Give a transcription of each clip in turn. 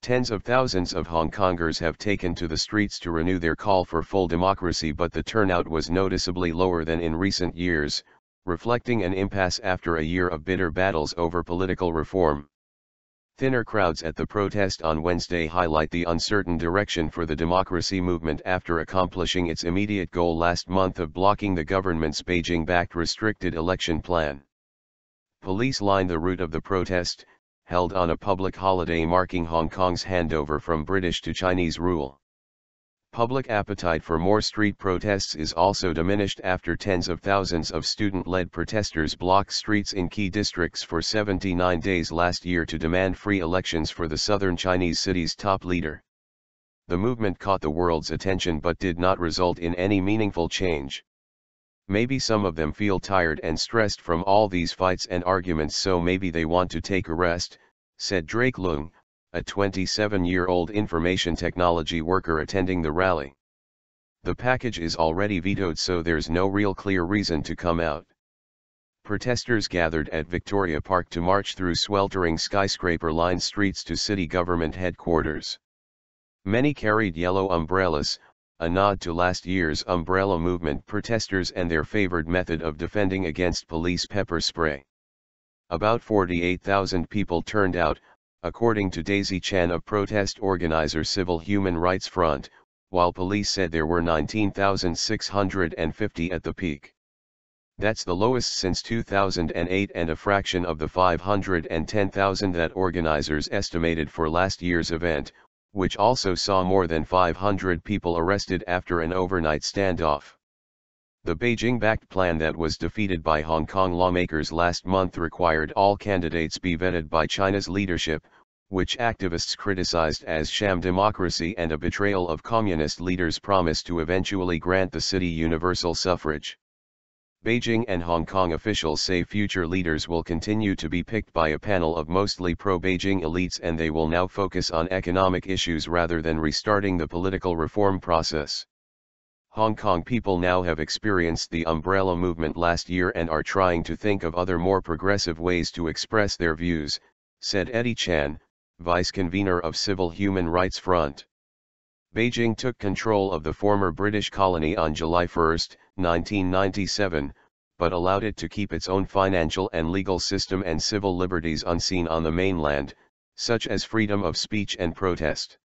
Tens of thousands of Hong Kongers have taken to the streets to renew their call for full democracy, but the turnout was noticeably lower than in recent years, reflecting an impasse after a year of bitter battles over political reform. Thinner crowds at the protest on Wednesday highlight the uncertain direction for the democracy movement after accomplishing its immediate goal last month of blocking the government's Beijing-backed restricted election plan. Police lined the route of the protest, held on a public holiday marking Hong Kong's handover from British to Chinese rule. Public appetite for more street protests is also diminished after tens of thousands of student-led protesters blocked streets in key districts for 79 days last year to demand free elections for the southern Chinese city's top leader. The movement caught the world's attention but did not result in any meaningful change. Maybe some of them feel tired and stressed from all these fights and arguments, so maybe they want to take a rest, said Drake Leung, a 27-year-old information technology worker attending the rally. The package is already vetoed, so there's no real clear reason to come out. Protesters gathered at Victoria Park to march through sweltering skyscraper-lined streets to city government headquarters. Many carried yellow umbrellas, a nod to last year's umbrella movement protesters and their favored method of defending against police pepper spray. About 48,000 people turned out, according to Daisy Chan of protest organizer Civil Human Rights Front, while police said there were 19,650 at the peak. That's the lowest since 2008 and a fraction of the 510,000 that organizers estimated for last year's event, which also saw more than 500 people arrested after an overnight standoff. The Beijing-backed plan that was defeated by Hong Kong lawmakers last month required all candidates be vetted by China's leadership, which activists criticized as sham democracy and a betrayal of communist leaders' promise to eventually grant the city universal suffrage. Beijing and Hong Kong officials say future leaders will continue to be picked by a panel of mostly pro-Beijing elites, and they will now focus on economic issues rather than restarting the political reform process. Hong Kong people now have experienced the umbrella movement last year and are trying to think of other more progressive ways to express their views, said Eddie Chan, vice convener of Civil Human Rights Front. Beijing took control of the former British colony on July 1, 1997, but allowed it to keep its own financial and legal system and civil liberties unseen on the mainland, such as freedom of speech and protest.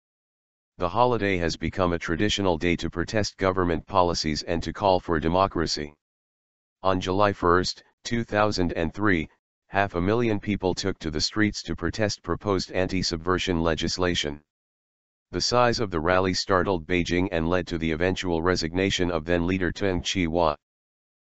The holiday has become a traditional day to protest government policies and to call for democracy. On July 1, 2003, 500,000 people took to the streets to protest proposed anti-subversion legislation. The size of the rally startled Beijing and led to the eventual resignation of then-leader Teng Chi-hua.